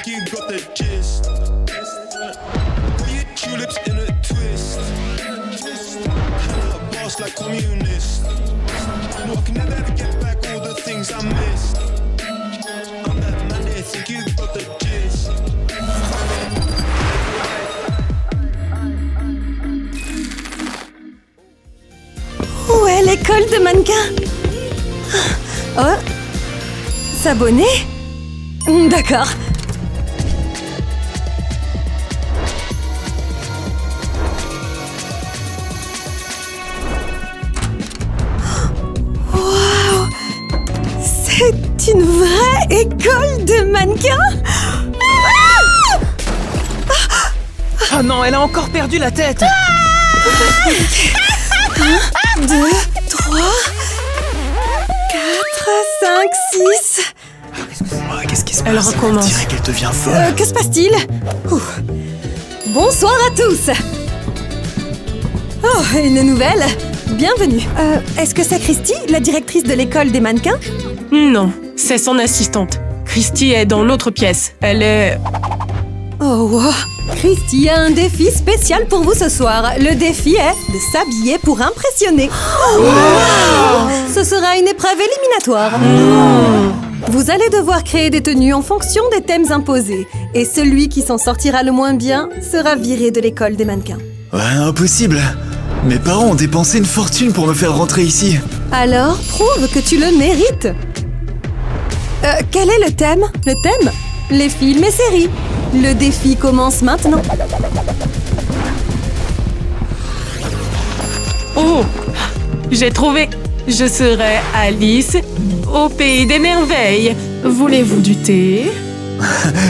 think you got the gist. Put your tulips in a twist. Hand up boss like communist. No, I can never ever get back all the things I missed. I'm that man, they think you got the gist. Où est l'école de mannequins? Oh, s'abonner? D'accord. Waouh! C'est une vraie école de mannequins? Oh non, elle a encore perdu la tête. 1, 2, 3, 4, 5, 6... Qu'est-ce qui se passe? Elle recommence. On dirait qu'elle devient folle. Que se passe-t-il? Ouh. Bonsoir à tous. Oh, une nouvelle. Bienvenue. Est-ce que c'est Christy, la directrice de l'école des mannequins? Non, c'est son assistante. Christy est dans l'autre pièce. Elle est... Oh, wow. Christy a un défi spécial pour vous ce soir. Le défi est de s'habiller pour impressionner. Wow. Ce sera une épreuve éliminatoire. Vous allez devoir créer des tenues en fonction des thèmes imposés. Et celui qui s'en sortira le moins bien sera viré de l'école des mannequins. Ouais, impossible. Mes parents ont dépensé une fortune pour me faire rentrer ici. Alors, prouve que tu le mérites. Quel est le thème? Le thème? Les films et séries. Le défi commence maintenant. Oh, j'ai trouvé. Je serai Alice au pays des merveilles. Voulez-vous du thé?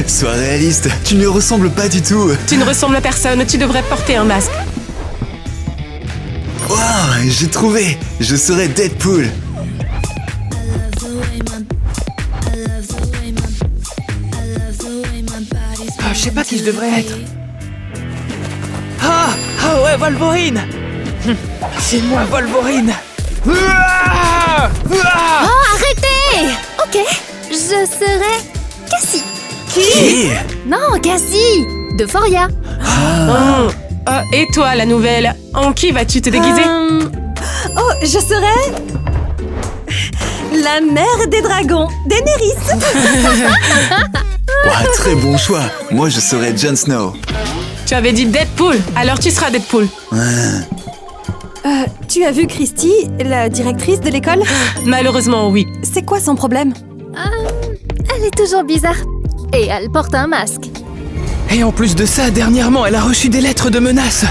Sois réaliste, tu ne ressembles pas du tout. Tu ne ressembles à personne, tu devrais porter un masque. Waouh, j'ai trouvé. Je serai Deadpool. Je sais pas qui je devrais être. Ah ouais, Wolverine. C'est moi, Wolverine. Ah Oh, arrêtez! Ok, je serai Cassie. Qui? Non, Cassie, d'Euphoria. Et toi, la nouvelle, en qui vas-tu te déguiser? Oh, je serai... la mère des dragons, Daenerys. Ouais, très bon choix. Moi, je serai Jon Snow. Tu avais dit Deadpool, alors tu seras Deadpool. Tu as vu Christy, la directrice de l'école? Malheureusement, oui. C'est quoi son problème? Elle est toujours bizarre. Et elle porte un masque. Et en plus de ça, dernièrement, elle a reçu des lettres de menaces.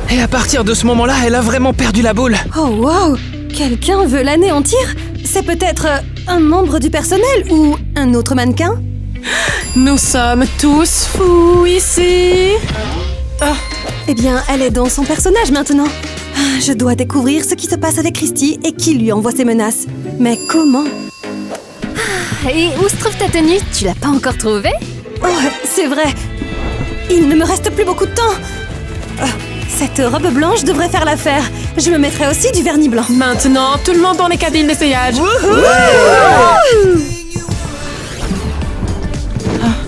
Et à partir de ce moment-là, elle a vraiment perdu la boule. Oh wow! Quelqu'un veut l'anéantir? C'est peut-être un membre du personnel ou un autre mannequin? Nous sommes tous fous ici. Eh bien, elle est dans son personnage maintenant. Je dois découvrir ce qui se passe avec Christy et qui lui envoie ces menaces. Mais comment? Et où se trouve ta tenue? Tu l'as pas encore trouvée? Oh, c'est vrai. Il ne me reste plus beaucoup de temps. Cette robe blanche devrait faire l'affaire. Je me mettrai aussi du vernis blanc. Maintenant, tout le monde dans les cabines d'essayage.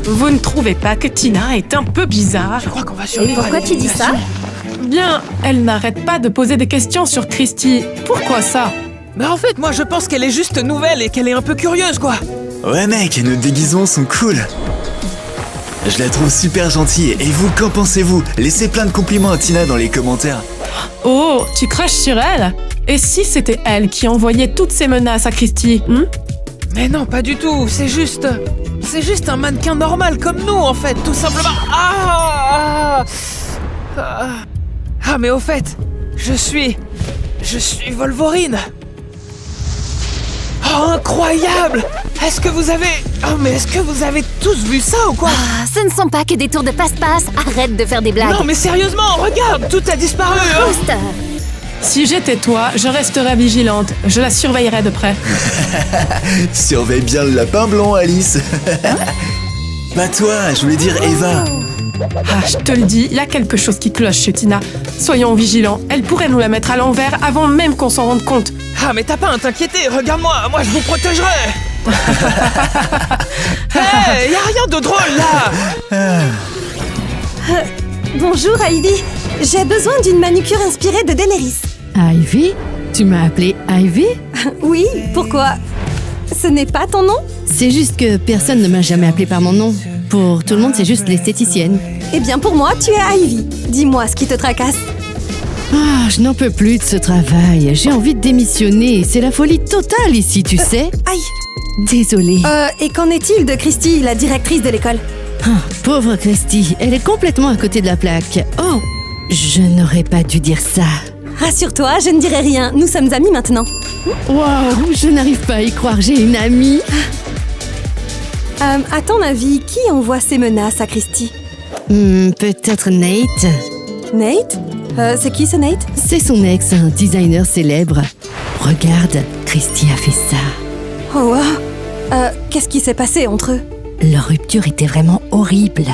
Vous ne trouvez pas que Tina est un peu bizarre? Je crois qu'on va Et pourquoi tu dis ça? Bien, elle n'arrête pas de poser des questions sur Christy. Pourquoi ça? Bah en fait, moi je pense qu'elle est juste nouvelle et qu'elle est un peu curieuse, quoi. Ouais mec, nos déguisements sont cool. Je la trouve super gentille. Et vous, qu'en pensez-vous? Laissez plein de compliments à Tina dans les commentaires. Oh, tu crashes sur elle? Et si c'était elle qui envoyait toutes ces menaces à Christy? Mais non, pas du tout, c'est juste un mannequin normal comme nous, en fait, tout simplement. Ah, mais au fait, je suis Wolverine. Oh, incroyable! Est-ce que vous avez tous vu ça ou quoi? Ce ne sont pas que des tours de passe-passe. Arrête de faire des blagues. Non, mais sérieusement, regarde, tout a disparu. Juste. Si j'étais toi, je resterais vigilante. Je la surveillerais de près. Surveille bien le lapin blanc, Alice. Bah toi, je voulais dire Eva. Je te le dis, il y a quelque chose qui cloche chez Tina. Soyons vigilants, elle pourrait nous la mettre à l'envers avant même qu'on s'en rende compte. Ah, mais t'as pas à t'inquiéter, regarde-moi, moi je vous protégerai. Hey, y a rien de drôle là. Bonjour Ivy. J'ai besoin d'une manucure inspirée de Daenerys. Ivy? Tu m'as appelée Ivy? Oui, pourquoi? Ce n'est pas ton nom? C'est juste que personne ne m'a jamais appelée par mon nom. Pour tout le monde, c'est juste l'esthéticienne. Eh bien pour moi, tu es Ivy. Dis-moi ce qui te tracasse. Ah, je n'en peux plus de ce travail. J'ai envie de démissionner. C'est la folie totale ici, tu sais. Aïe. Désolée. Et qu'en est-il de Christy, la directrice de l'école? Ah, pauvre Christy, elle est complètement à côté de la plaque. Oh, je n'aurais pas dû dire ça. Rassure-toi, je ne dirai rien. Nous sommes amis maintenant. Waouh, je n'arrive pas à y croire, j'ai une amie. À ton avis, qui envoie ces menaces à Christy? Peut-être Nate. Nate? C'est qui ce Nate? C'est son ex, un designer célèbre. Regarde, Christy a fait ça. Oh wow. Qu'est-ce qui s'est passé entre eux? Leur rupture était vraiment horrible.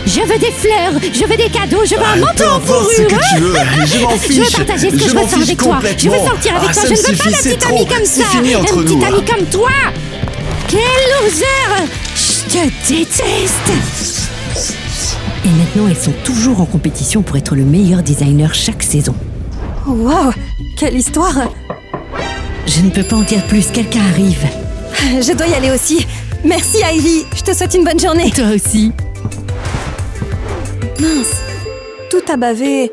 Je veux des fleurs, je veux des cadeaux, je veux un manteau en Peu importe ce fourrure. que tu veux, je m'en fiche. Je veux partager ce que je m'en ressens fiche avec toi. Je veux complètement. sortir avec toi. Ça Je me ne veux pas suffit, d'un c'est petit trop. ami comme C'est ça. fini entre un nous. petit ami comme toi. Quel loser. Je te déteste. Et maintenant, elles sont toujours en compétition pour être le meilleur designer chaque saison. Wow, quelle histoire! Je ne peux pas en dire plus, quelqu'un arrive. Je dois y aller aussi. Merci Ivy, je te souhaite une bonne journée. Toi aussi. Mince, tout a bavé.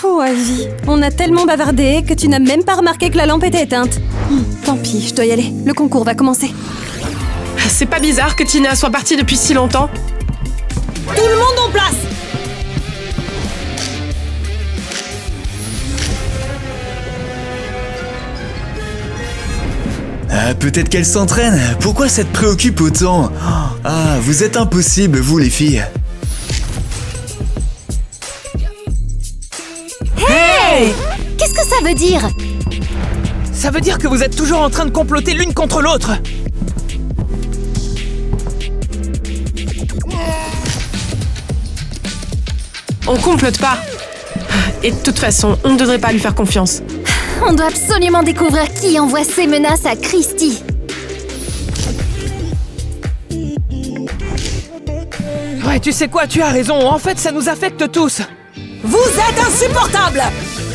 Oh Ivy, on a tellement bavardé que tu n'as même pas remarqué que la lampe était éteinte. Tant pis, je dois y aller. Le concours va commencer. C'est pas bizarre que Tina soit partie depuis si longtemps. Tout le monde en place! Peut-être qu'elle s'entraîne. Pourquoi ça te préoccupe autant? Ah, vous êtes impossibles, vous les filles. Hey! Qu'est-ce que ça veut dire? Ça veut dire que vous êtes toujours en train de comploter l'une contre l'autre. On complote pas. Et de toute façon, on ne devrait pas lui faire confiance. On doit absolument découvrir qui envoie ces menaces à Christy. Ouais, tu sais quoi, tu as raison. En fait, ça nous affecte tous. Vous êtes insupportables!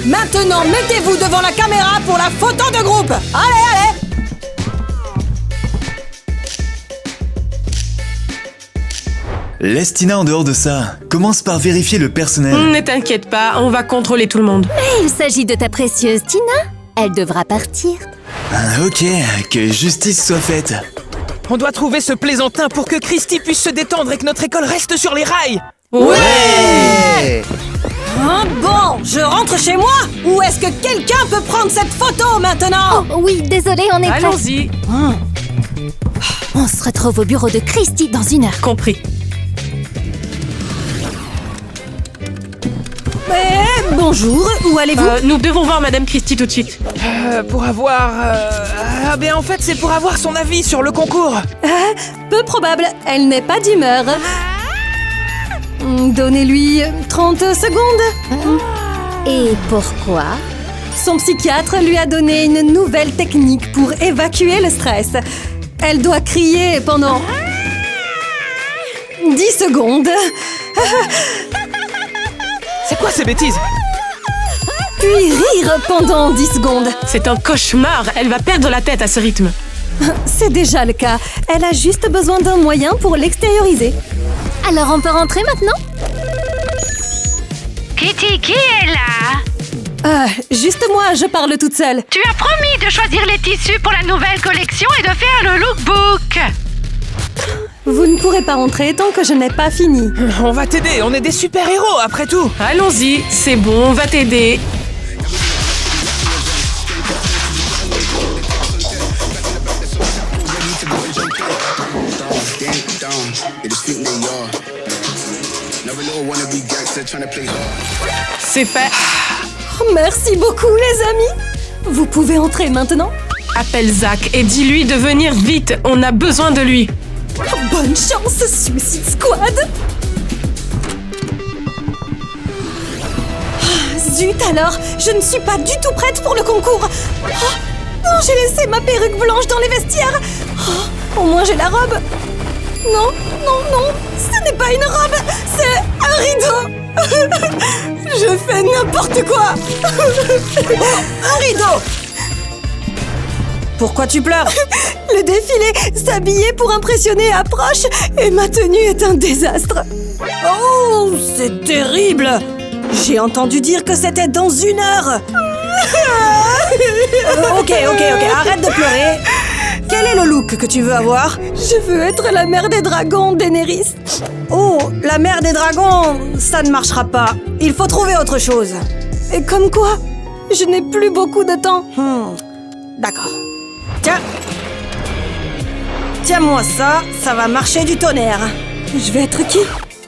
Maintenant, mettez-vous devant la caméra pour la photo de groupe! Allez, allez! Laisse Tina en dehors de ça. Commence par vérifier le personnel. Ne t'inquiète pas, on va contrôler tout le monde. Mais il s'agit de ta précieuse Tina. Elle devra partir. Ok, que justice soit faite. On doit trouver ce plaisantin pour que Christy puisse se détendre et que notre école reste sur les rails. Ouais. Bon, je rentre chez moi? Ou est-ce que quelqu'un peut prendre cette photo maintenant? Oh oui, désolé, on est prêts. Allons-y. On se retrouve au bureau de Christy dans 1 heure. Compris. Bonjour, où allez-vous? Nous devons voir Madame Christie tout de suite. Pour avoir... Ah ben en fait, c'est pour avoir son avis sur le concours. Peu probable, elle n'est pas d'humeur. Donnez-lui 30 secondes. Et pourquoi? Son psychiatre lui a donné une nouvelle technique pour évacuer le stress. Elle doit crier pendant 10 secondes, C'est quoi ces bêtises? puis rire pendant 10 secondes. C'est un cauchemar, elle va perdre la tête à ce rythme. C'est déjà le cas. Elle a juste besoin d'un moyen pour l'extérioriser. Alors on peut rentrer maintenant? Kitty, qui est là? Juste moi, je parle toute seule. Tu as promis de choisir les tissus pour la nouvelle collection et de faire le lookbook. Vous ne pourrez pas entrer tant que je n'ai pas fini. On va t'aider, on est des super-héros après tout. Allons-y, c'est bon, on va t'aider. C'est fait. Oh, merci beaucoup, les amis. Vous pouvez entrer maintenant. Appelle Zach et dis-lui de venir vite, on a besoin de lui. Bonne chance, Suicide Squad. Zut alors, je ne suis pas du tout prête pour le concours. Oh, non, j'ai laissé ma perruque blanche dans les vestiaires. Oh, au moins j'ai la robe. Non, non, non, ce n'est pas une robe, c'est un rideau. Je fais n'importe quoi. Un rideau. Pourquoi tu pleures? Le défilé s'habiller pour impressionner approche et ma tenue est un désastre. Oh, c'est terrible. J'ai entendu dire que c'était dans 1 heure. Ok, arrête de pleurer. Quel est le look que tu veux avoir? Je veux être la mère des dragons, Daenerys. Oh, la mère des dragons, ça ne marchera pas. Il faut trouver autre chose. Et comme quoi? Je n'ai plus beaucoup de temps. D'accord. Tiens. Tiens-moi ça, ça va marcher du tonnerre. Je vais être qui?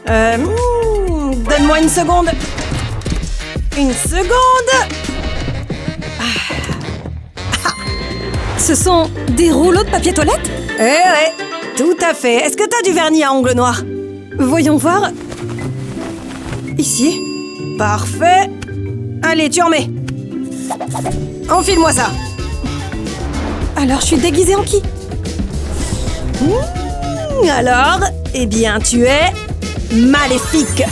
Donne-moi une seconde. Une seconde. Ce sont des rouleaux de papier toilette? Eh ouais, tout à fait. Est-ce que t'as du vernis à ongles noirs? Voyons voir. Ici. Parfait. Allez, tu en mets. Enfile-moi ça. Alors, je suis déguisée en qui? Alors, eh bien, tu es maléfique.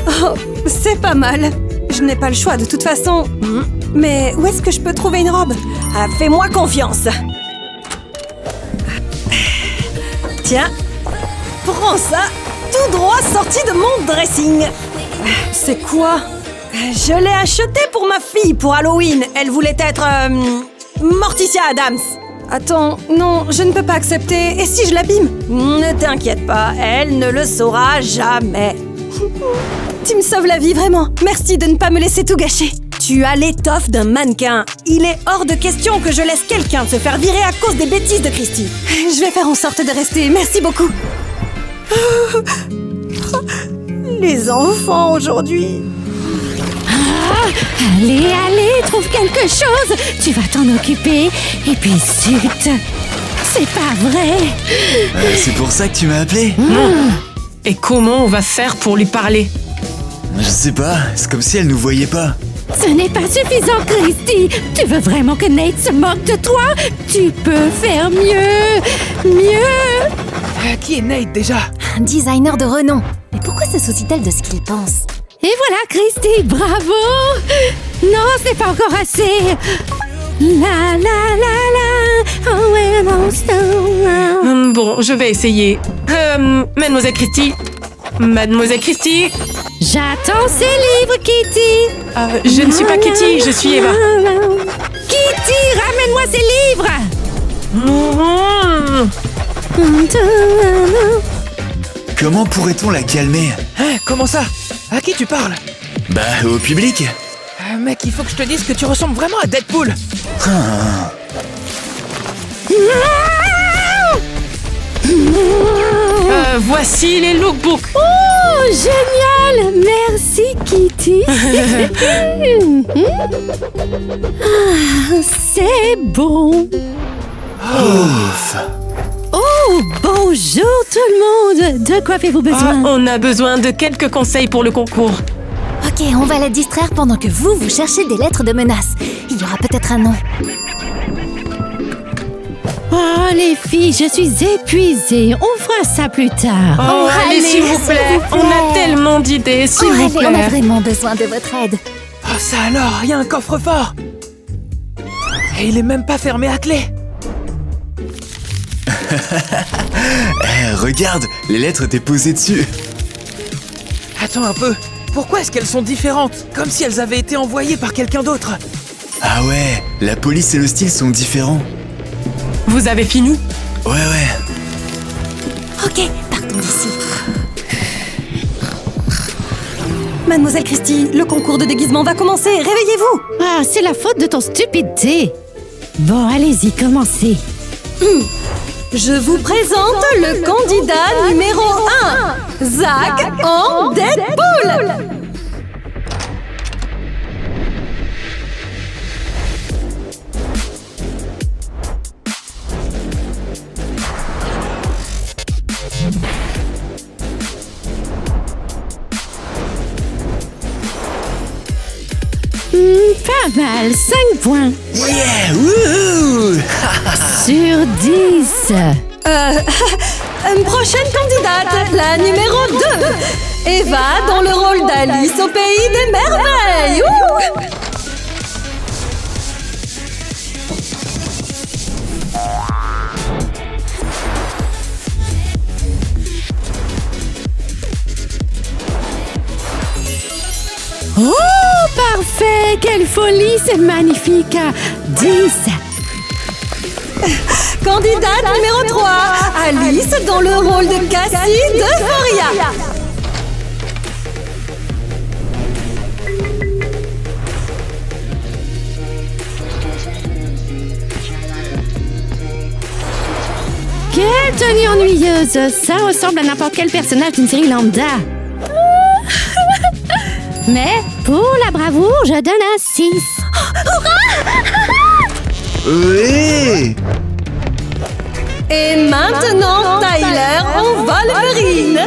Oh, c'est pas mal. Je n'ai pas le choix de toute façon. Mais où est-ce que je peux trouver une robe? Fais-moi confiance. Tiens, prends ça, tout droit sorti de mon dressing. C'est quoi? Je l'ai acheté pour ma fille pour Halloween. Elle voulait être Morticia Adams. Attends, non, je ne peux pas accepter. Et si je l'abîme? Ne t'inquiète pas, elle ne le saura jamais. Tu me sauves la vie, vraiment. Merci de ne pas me laisser tout gâcher. Tu as l'étoffe d'un mannequin. Il est hors de question que je laisse quelqu'un se faire virer à cause des bêtises de Christy. Je vais faire en sorte de rester. Merci beaucoup. Les enfants aujourd'hui. Allez, trouve quelque chose. Tu vas t'en occuper. Et puis zut, c'est pas vrai. C'est pour ça que tu m'as appelé? Et comment on va faire pour lui parler? Je sais pas, c'est comme si elle nous voyait pas. Ce n'est pas suffisant, Christy. Tu veux vraiment que Nate se moque de toi? Tu peux faire mieux. Qui est Nate déjà? Un designer de renom. Mais pourquoi se soucie-t-elle de ce qu'il pense? Et voilà, Christy, bravo. Non, ce n'est pas encore assez. La la la la. Oh, we're almost over. Bon, je vais essayer. Mademoiselle Christie. J'attends ces livres, Kitty. Je ne suis pas Kitty, je suis Eva. Kitty, ramène-moi ces livres. Comment pourrait-on la calmer? Hein, comment ça? À qui tu parles? Bah, au public. Mec, il faut que je te dise que tu ressembles vraiment à Deadpool. Voici les lookbooks. Oh, génial. Merci, Kitty. C'est bon. Ouf. Oh, bonjour tout le monde. De quoi avez-vous besoin? On a besoin de quelques conseils pour le concours. Ok, on va la distraire pendant que vous cherchez des lettres de menace. Il y aura peut-être un nom. Oh, les filles, je suis épuisée. On fera ça plus tard. Oh, allez, s'il vous plaît. On a tellement d'idées, s'il vous plaît. On a vraiment besoin de votre aide. Oh, ça alors, il y a un coffre-fort. Et il est même pas fermé à clé. Regarde, les lettres étaient posées dessus. Attends un peu. Pourquoi est-ce qu'elles sont différentes? Comme si elles avaient été envoyées par quelqu'un d'autre. Ah ouais, la police et le style sont différents. Vous avez fini? Ouais. Ok, partons d'ici. Mademoiselle Christie, le concours de déguisement va commencer. Réveillez-vous. Ah, c'est la faute de ton stupide thé. Bon, allez-y, commencez. Je vous présente le candidat numéro 1, Zach en Deadpool. mal, 5 points. Yeah! Wouhou! Sur 10. Une prochaine candidate, la numéro 2. Eva dans le rôle d'Alice au pays des merveilles. Ouh. Oh, parfait! Quelle folie, c'est magnifique! 10. Candidate numéro 3, Alice dans le rôle de Cassie d'Euphoria. Quelle tenue ennuyeuse! Ça ressemble à n'importe quel personnage d'une série lambda. Mais pour la bravoure, je donne un 6. Oui! Et maintenant, Tyler en Wolverine.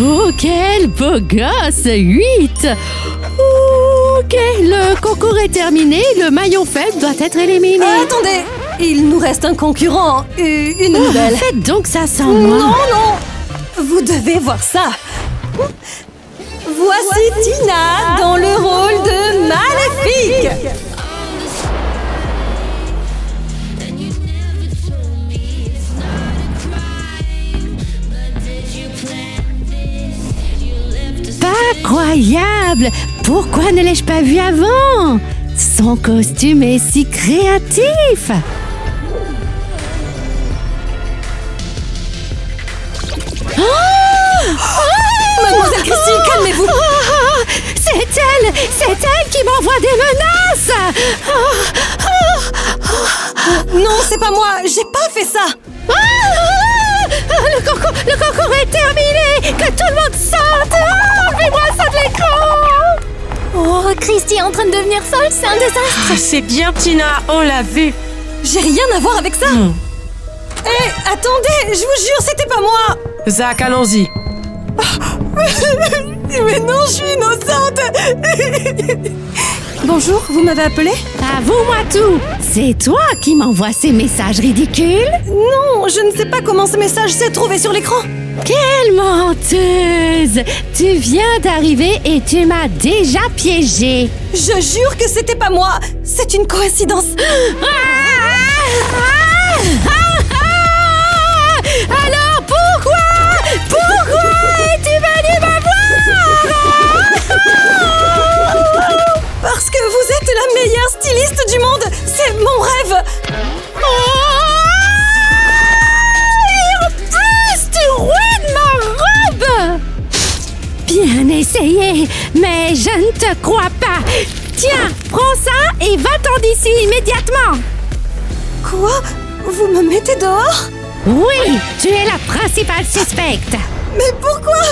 Oh, quel beau gosse! 8. Ok, le concours est terminé. Le maillon faible doit être éliminé. Attendez, il nous reste un concurrent, une nouvelle. Faites donc ça sans moi. Non, non, vous devez voir ça. Voici Tina dans le rôle de Maléfique. Incroyable! Pourquoi ne l'ai-je pas vu avant? Son costume est si créatif! Mademoiselle Christie, calmez-vous. C'est elle qui m'envoie des menaces! Non, c'est pas moi, j'ai pas fait ça. Le concours est terminé! Que tout le monde sorte! Enlevez-moi ça de l'écran! Oh, Christy est en train de devenir folle, c'est un désastre. Ah, c'est bien, Tina, on l'a vu. J'ai rien à voir avec ça. Hé, attendez, je vous jure, c'était pas moi. Zach, allons-y. Mais non, je suis innocente. Bonjour, vous m'avez appelé? Avoue-moi tout! C'est toi qui m'envoies ces messages ridicules? Non, je ne sais pas comment ce message s'est trouvé sur l'écran. Quelle menteuse! Tu viens d'arriver et tu m'as déjà piégée. Je jure que c'était pas moi. C'est une coïncidence. Alors pourquoi es-tu venu me voir? Parce que vous êtes la meilleure styliste du monde. C'est mon rêve. Et en plus, tu ruines ma robe! Bien essayé, mais je ne te crois pas. Tiens, prends ça et va-t'en d'ici immédiatement. Quoi? Vous me mettez dehors? Oui, tu es la principale suspecte. Mais pourquoi?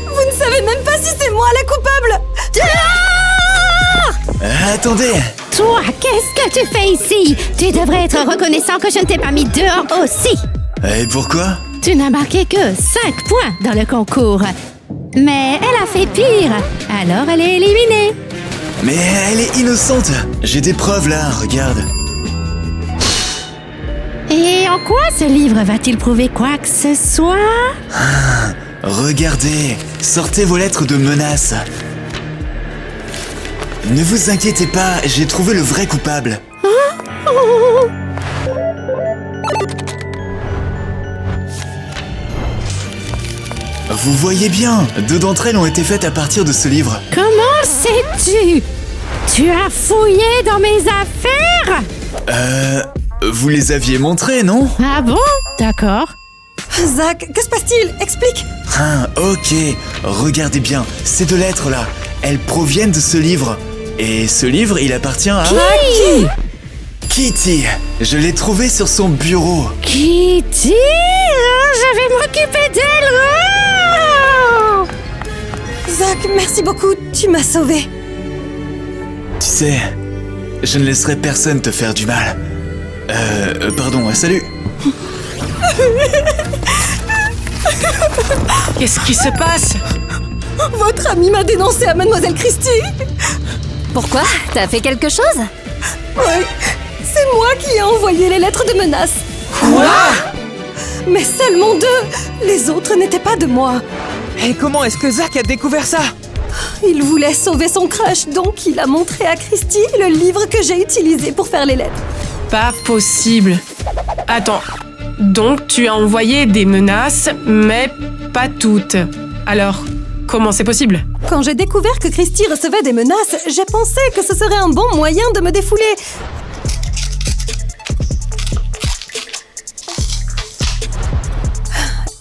Vous ne savez même pas si c'est moi la coupable. Attendez! Toi, qu'est-ce que tu fais ici? Tu devrais être reconnaissant que je ne t'ai pas mis dehors aussi. Et pourquoi? Tu n'as marqué que 5 points dans le concours. Mais elle a fait pire, alors elle est éliminée. Mais elle est innocente! J'ai des preuves là, regarde. Et en quoi ce livre va-t-il prouver quoi que ce soit? Regardez, sortez vos lettres de menace. Ne vous inquiétez pas, j'ai trouvé le vrai coupable. Vous voyez bien, 2 d'entre elles ont été faites à partir de ce livre. Comment sais-tu? Tu as fouillé dans mes affaires? Vous les aviez montrées, non? Ah bon? D'accord. Zach, que se passe-t-il? Explique. Ok, regardez bien, ces 2 lettres-là, elles proviennent de ce livre. Et ce livre, il appartient à... Qui? Kitty. Je l'ai trouvé sur son bureau. Kitty? Je vais m'occuper d'elle. Oh! Zach, merci beaucoup, tu m'as sauvée. Tu sais, Je ne laisserai personne te faire du mal. Pardon, salut. Qu'est-ce qui se passe? Votre ami m'a dénoncé à Mademoiselle Christie. Pourquoi? T'as fait quelque chose? Oui, c'est moi qui ai envoyé les lettres de menace. Quoi? Mais seulement 2. Les autres n'étaient pas de moi. Et comment est-ce que Zach a découvert ça? Il voulait sauver son crush, donc il a montré à Christie le livre que j'ai utilisé pour faire les lettres. Pas possible. Attends, donc tu as envoyé des menaces, mais pas toutes. Alors, comment c'est possible? Quand j'ai découvert que Christie recevait des menaces, j'ai pensé que ce serait un bon moyen de me défouler.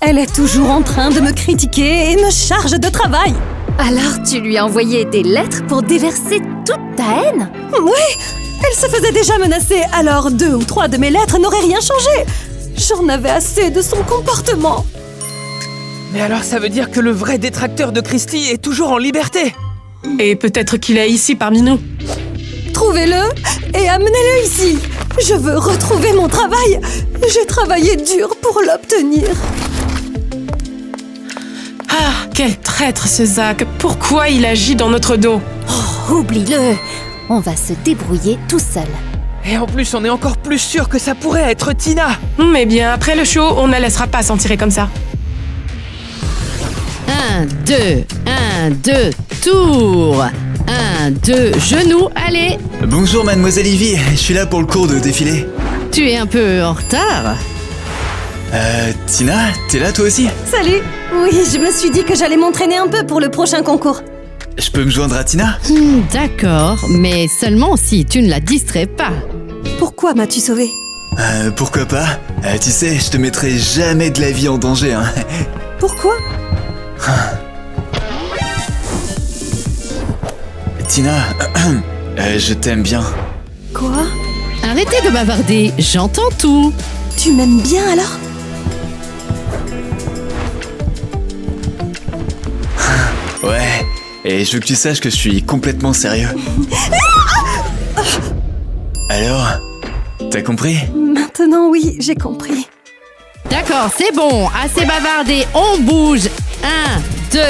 Elle est toujours en train de me critiquer et me charge de travail. Alors tu lui as envoyé des lettres pour déverser toute ta haine? Oui, elle se faisait déjà menacer, alors 2 ou 3 de mes lettres n'auraient rien changé. J'en avais assez de son comportement. Mais alors ça veut dire que le vrai détracteur de Christie est toujours en liberté? Et peut-être qu'il est ici parmi nous. Trouvez-le et amenez-le ici. Je veux retrouver mon travail. J'ai travaillé dur pour l'obtenir. Ah, quel traître ce Zach! Pourquoi il agit dans notre dos? Oh, oublie-le. On va se débrouiller tout seul. Et en plus, on est encore plus sûr que ça pourrait être Tina. Mais bien, après le show, on ne la laissera pas s'en tirer comme ça. 1, 2, 1, 2, tour. 1, 2, genoux, allez. Bonjour Mademoiselle Ivy, je suis là pour le cours de défilé. Tu es un peu en retard. Tina, t'es là toi aussi? Salut. Oui, je me suis dit que j'allais m'entraîner un peu pour le prochain concours. Je peux me joindre à Tina? D'accord, mais seulement si tu ne la distrais pas. Pourquoi m'as-tu sauvé? Pourquoi pas? Tu sais, je te mettrai jamais de la vie en danger, hein. Pourquoi? Tina, je t'aime bien. Quoi? Arrêtez de bavarder, j'entends tout. Tu m'aimes bien alors? Ouais, et je veux que tu saches que je suis complètement sérieux. Alors, t'as compris? Maintenant oui, j'ai compris. D'accord, c'est bon, assez bavardé, on bouge. 1, 2, 1,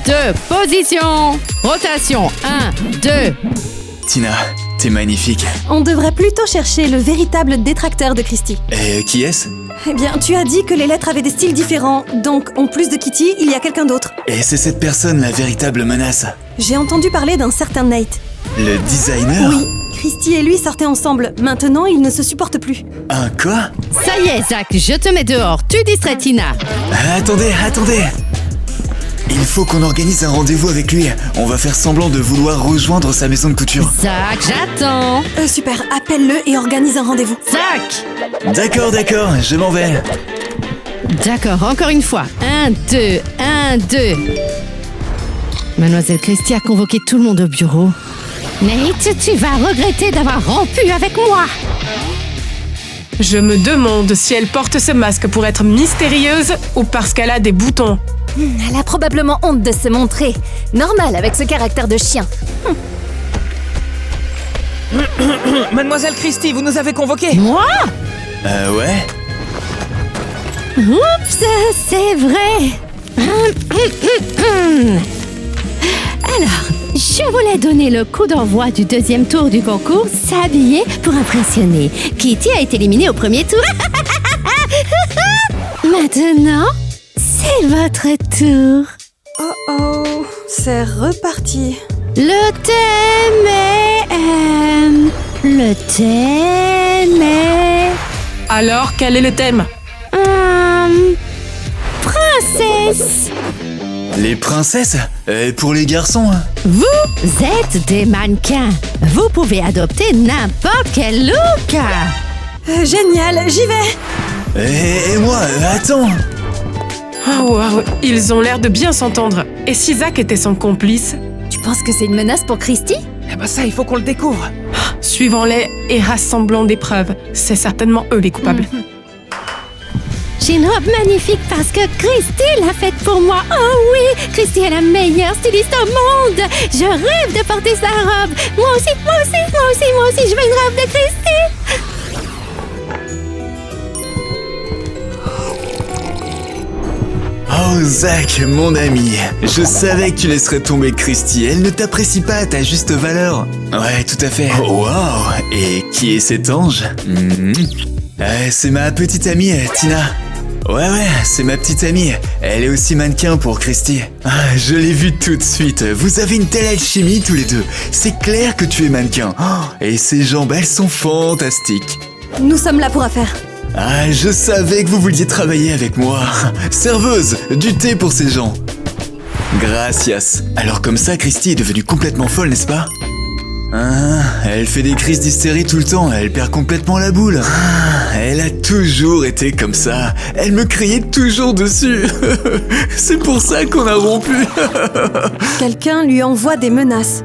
2, position. Rotation, 1, 2. Tina, t'es magnifique. On devrait plutôt chercher le véritable détracteur de Christie. Et qui est-ce? Eh bien, tu as dit que les lettres avaient des styles différents, donc en plus de Kitty, il y a quelqu'un d'autre. Et c'est cette personne la véritable menace. J'ai entendu parler d'un certain Nate. Le designer? Oui, Christie et lui sortaient ensemble. Maintenant, ils ne se supportent plus. Un quoi? Ça y est, Zach, je te mets dehors. Tu distrais Tina. Attendez. Il faut qu'on organise un rendez-vous avec lui. On va faire semblant de vouloir rejoindre sa maison de couture. Zach, j'attends. Super, appelle-le et organise un rendez-vous. Zach. D'accord, je m'en vais. D'accord, encore une fois. 1, 2, 1, 2. Mademoiselle Christie a convoqué tout le monde au bureau. Nate, tu vas regretter d'avoir rompu avec moi. Je me demande si elle porte ce masque pour être mystérieuse ou parce qu'elle a des boutons. Elle a probablement honte de se montrer. Normal avec ce caractère de chien. Mademoiselle Christie, vous nous avez convoqués. Moi? Ouais. Oups, c'est vrai. Alors, je voulais donner le coup d'envoi du deuxième tour du concours S'habiller pour impressionner. Kitty a été éliminée au premier tour. Maintenant, c'est votre tour. Oh, c'est reparti. Le thème est... Le thème est... Alors, quel est le thème? Princesse. Les princesses? Pour les garçons, hein. Vous êtes des mannequins. Vous pouvez adopter n'importe quel look. Génial, j'y vais. Et moi, attends. Oh, wow, ils ont l'air de bien s'entendre. Et si Zach était son complice? Tu penses que c'est une menace pour Christie? Eh ben ça, il faut qu'on le découvre. Suivons-les et rassemblons des preuves. C'est certainement eux les coupables. J'ai une robe magnifique parce que Christy l'a faite pour moi. Oh oui, Christy est la meilleure styliste au monde. Je rêve de porter sa robe. Moi aussi, je veux une robe de Christy. Oh Zach, mon ami, je savais que tu laisserais tomber Christy, elle ne t'apprécie pas à ta juste valeur. Ouais, tout à fait. Oh, wow, et qui est cet ange? C'est ma petite amie, Tina. Ouais, c'est ma petite amie, elle est aussi mannequin pour Christy. Ah, je l'ai vue tout de suite, vous avez une telle alchimie tous les deux, c'est clair que tu es mannequin. Oh, et ses jambes, elles sont fantastiques. Nous sommes là pour affaire. Ah, je savais que vous vouliez travailler avec moi. Serveuse, du thé pour ces gens. Gracias. Alors comme ça, Christy est devenue complètement folle, n'est-ce pas? Ah, elle fait des crises d'hystérie tout le temps, elle perd complètement la boule. Ah, elle a toujours été comme ça. Elle me criait toujours dessus. C'est pour ça qu'on a rompu. Quelqu'un lui envoie des menaces.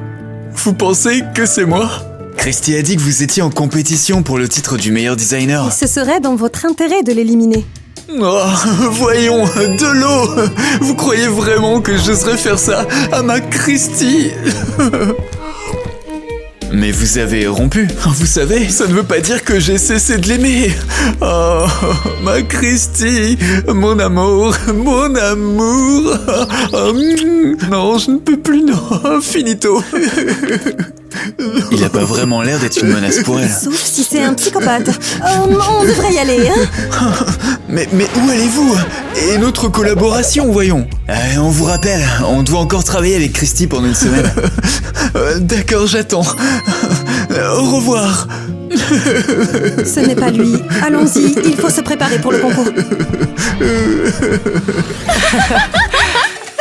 Vous pensez que c'est moi? Christy a dit que vous étiez en compétition pour le titre du meilleur designer. Et ce serait dans votre intérêt de l'éliminer. Oh, voyons, de l'eau. Vous croyez vraiment que j'oserais faire ça à ma Christy? Mais vous avez rompu, vous savez, ça ne veut pas dire que j'ai cessé de l'aimer. Oh, ma Christy, mon amour, mon amour. Oh, non, je ne peux plus, non, finito. Il a pas vraiment l'air d'être une menace pour elle. Sauf si c'est un psychopathe. On devrait y aller, hein? Mais où allez-vous? Et notre collaboration, voyons. On vous rappelle, on doit encore travailler avec Christy pendant une semaine. D'accord, j'attends. Au revoir. Ce n'est pas lui. Allons-y, il faut se préparer pour le concours.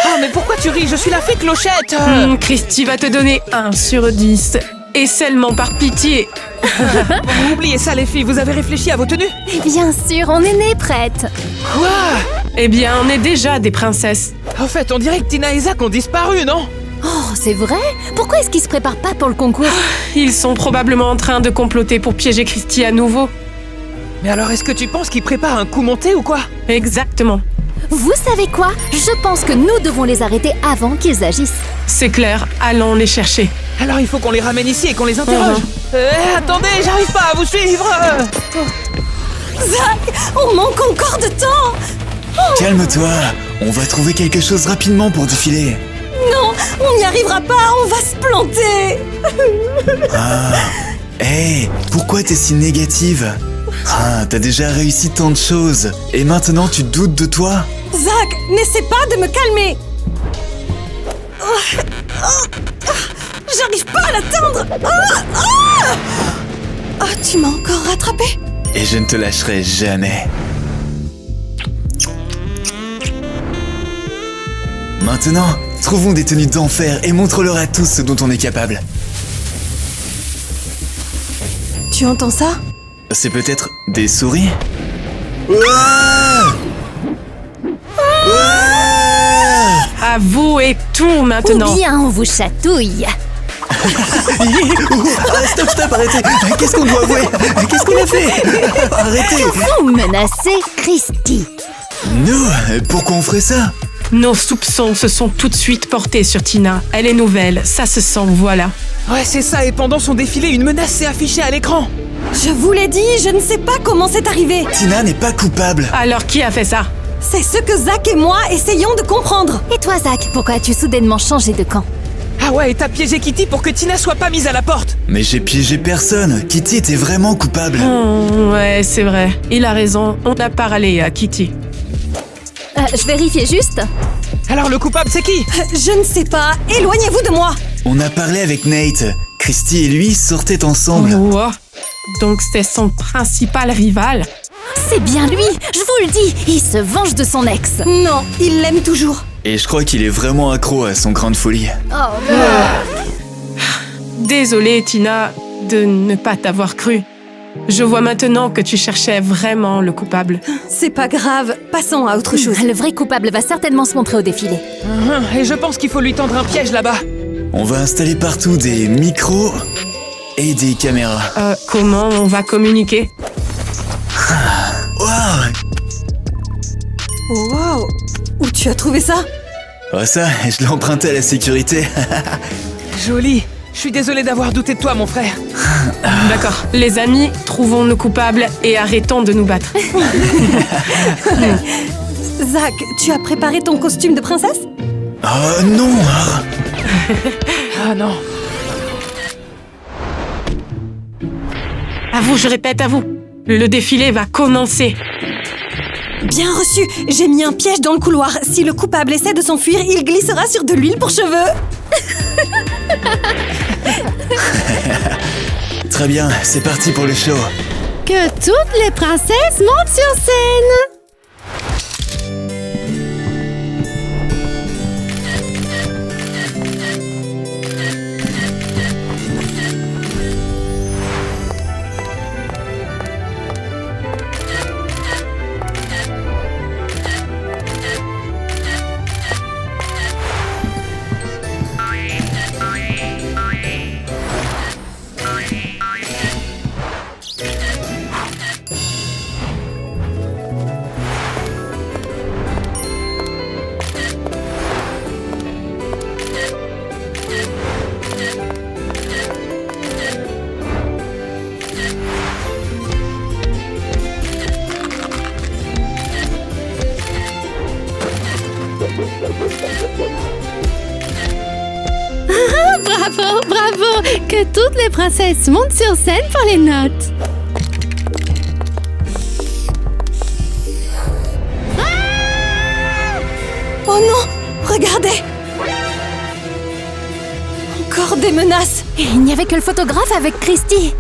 Oh, mais pourquoi tu ris? Je suis la fée Clochette. Christy va te donner 1 sur 10. Et seulement par pitié. Bon, oubliez ça les filles, vous avez réfléchi à vos tenues? Bien sûr, on est nées prêtes. Quoi? Eh bien, on est déjà des princesses. En fait, on dirait que Tina et Zach ont disparu, non? Oh, c'est vrai? Pourquoi est-ce qu'ils se préparent pas pour le concours? Ils sont probablement en train de comploter pour piéger Christy à nouveau. Mais alors, est-ce que tu penses qu'ils préparent un coup monté ou quoi? Exactement. Vous savez quoi? Je pense que nous devons les arrêter avant qu'ils agissent. C'est clair, allons les chercher. Alors il faut qu'on les ramène ici et qu'on les interroge. Attendez, j'arrive pas à vous suivre. Zach, on manque encore de temps. Calme-toi, on va trouver quelque chose rapidement pour défiler. Non, on n'y arrivera pas, on va se planter. Hey, pourquoi t'es si négative? T'as déjà réussi tant de choses, et maintenant tu doutes de toi? Zach, n'essaie pas de me calmer. J'arrive pas à l'atteindre. Tu m'as encore rattrapé. Et je ne te lâcherai jamais. Maintenant, trouvons des tenues d'enfer et montre-leur à tous ce dont on est capable. Tu entends ça? C'est peut-être des souris? Ouah! Avouez tout maintenant. Ou bien on vous chatouille. Stop, arrêtez. Qu'est-ce qu'on doit avouer? Qu'est-ce qu'on a fait? Arrêtez. Vous menacez Christy. Nous? Pourquoi on ferait ça? Nos soupçons se sont tout de suite portés sur Tina. Elle est nouvelle, ça se sent, voilà. Ouais, c'est ça, et pendant son défilé, une menace s'est affichée à l'écran. Je vous l'ai dit, je ne sais pas comment c'est arrivé. Tina n'est pas coupable. Alors qui a fait ça? C'est ce que Zach et moi essayons de comprendre. Et toi, Zach, pourquoi as-tu soudainement changé de camp? Ah ouais, et t'as piégé Kitty pour que Tina soit pas mise à la porte. Mais j'ai piégé personne. Kitty était vraiment coupable. Ouais, c'est vrai. Il a raison. On a parlé à Kitty. Je vérifiais juste. Alors le coupable, c'est qui? Je ne sais pas. Éloignez-vous de moi. On a parlé avec Nate. Christy et lui sortaient ensemble. Oh, donc c'est son principal rival? C'est bien lui, je vous le dis. Il se venge de son ex. Non, il l'aime toujours. Et je crois qu'il est vraiment accro à son grain de folie. Oh, Désolée, Tina, de ne pas t'avoir cru. Je vois maintenant que tu cherchais vraiment le coupable. C'est pas grave, passons à autre chose. Le vrai coupable va certainement se montrer au défilé. Et je pense qu'il faut lui tendre un piège là-bas. On va installer partout des micros et des caméras. Comment on va communiquer? Wow! Wow! Où tu as trouvé ça? Oh ça, je l'ai emprunté à la sécurité. Joli. Je suis désolé d'avoir douté de toi, mon frère. D'accord. Les amis, trouvons-nous coupables et arrêtons de nous battre. Zach, tu as préparé ton costume de princesse? Oh non! Ah non. À vous, je répète, à vous. Le défilé va commencer. Bien reçu! J'ai mis un piège dans le couloir. Si le coupable essaie de s'enfuir, il glissera sur de l'huile pour cheveux. Très bien, c'est parti pour le show. Que toutes les princesses montent sur scène. Bravo, bravo! Que toutes les princesses montent sur scène pour les notes. Oh non! Regardez! Encore des menaces! Et il n'y avait que le photographe avec Christy.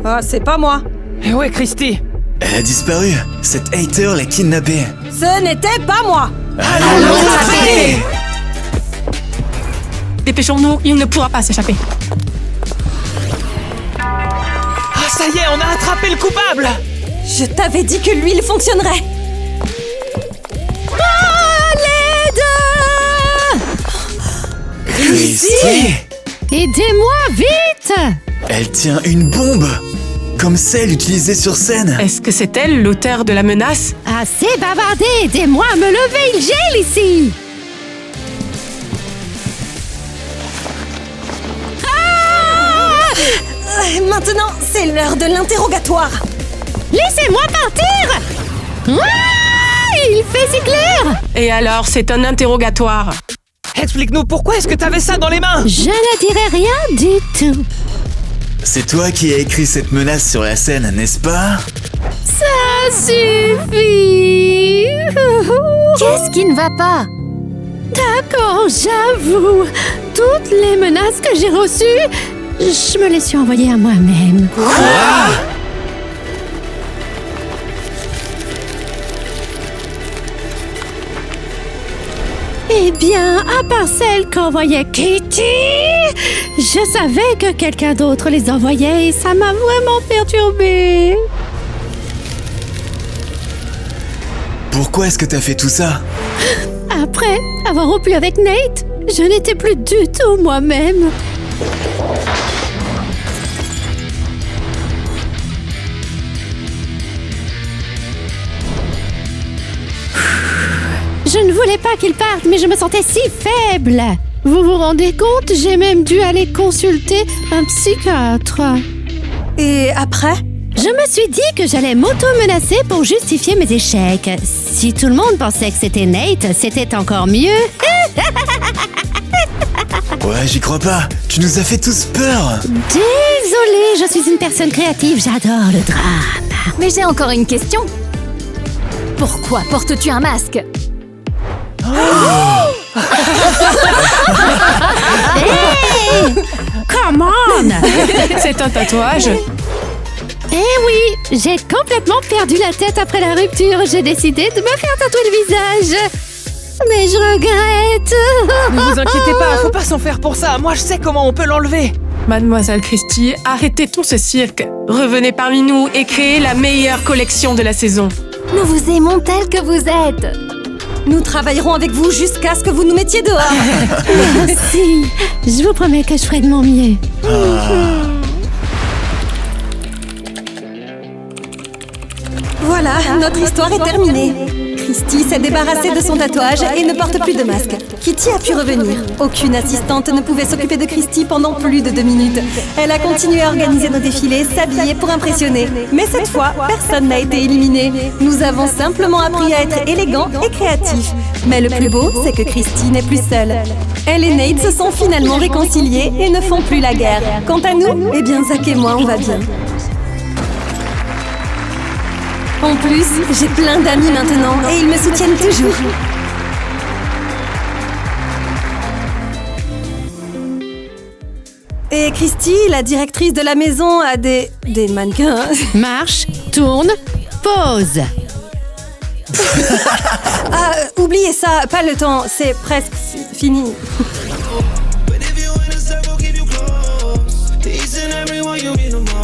Ah, c'est pas moi! Et ouais, Christy. Elle a disparu. Cette hater l'a kidnappée. Ce n'était pas moi! Allons l'attraper. Dépêchons-nous, il ne pourra pas s'échapper. Ah, ça y est, on a attrapé le coupable. Je t'avais dit que l'huile fonctionnerait! Christy! Aidez-moi, vite! Elle tient une bombe! Comme celle utilisée sur scène. Est-ce que c'est elle l'auteur de la menace? Assez bavardé, aidez-moi à me lever, il gèle ici! Maintenant, c'est l'heure de l'interrogatoire! Laissez-moi partir! Ah, il fait si clair! Et alors, c'est un interrogatoire. Explique-nous pourquoi est-ce que t'avais ça dans les mains? Je ne dirai rien du tout. C'est toi qui as écrit cette menace sur la scène, n'est-ce pas? Ça suffit! Qu'est-ce qui ne va pas? D'accord, j'avoue. Toutes les menaces que j'ai reçues, je me les suis envoyées à moi-même. Eh bien, à part celles qu'envoyait Kitty, je savais que quelqu'un d'autre les envoyait et ça m'a vraiment perturbée. Pourquoi est-ce que t'as fait tout ça? Après avoir rompu avec Nate, je n'étais plus du tout moi-même. Je ne voulais pas qu'il parte, mais je me sentais si faible. Vous vous rendez compte? J'ai même dû aller consulter un psychiatre. Et après? Je me suis dit que j'allais m'auto-menacer pour justifier mes échecs. Si tout le monde pensait que c'était Nate, c'était encore mieux. Ouais, j'y crois pas. Tu nous as fait tous peur. Désolée, je suis une personne créative, j'adore le drame. Mais j'ai encore une question. Pourquoi portes-tu un masque? Hey! Come on! C'est un tatouage. Eh oui, j'ai complètement perdu la tête après la rupture. J'ai décidé de me faire tatouer le visage. Mais je regrette. Ne vous inquiétez pas, faut pas s'en faire pour ça. Moi, je sais comment on peut l'enlever. Mademoiselle Christie, arrêtez tout ce cirque. Revenez parmi nous et créez la meilleure collection de la saison. Nous vous aimons tel que vous êtes. Nous travaillerons avec vous jusqu'à ce que vous nous mettiez dehors. Merci. Je vous promets que je ferai de mon mieux. Voilà, notre histoire est terminée. Christy s'est débarrassée de son tatouage et ne porte plus de masque. Kitty a pu revenir. Aucune assistante ne pouvait s'occuper de Christy pendant plus de 2 minutes. Elle a continué à organiser nos défilés, s'habiller pour impressionner. Mais cette fois, personne n'a été éliminé. Nous avons simplement appris à être élégants et créatifs. Mais le plus beau, c'est que Christy n'est plus seule. Elle et Nate se sont finalement réconciliés et ne font plus la guerre. Quant à nous, eh bien Zach et moi, on va bien. En plus, j'ai plein d'amis maintenant et ils me soutiennent toujours. Et Christy, la directrice de la maison, a des mannequins. Marche, tourne, pause. Ah, oubliez ça, pas le temps, c'est presque fini. But if you in a circle, keep you close. To each and every one, you mean the most.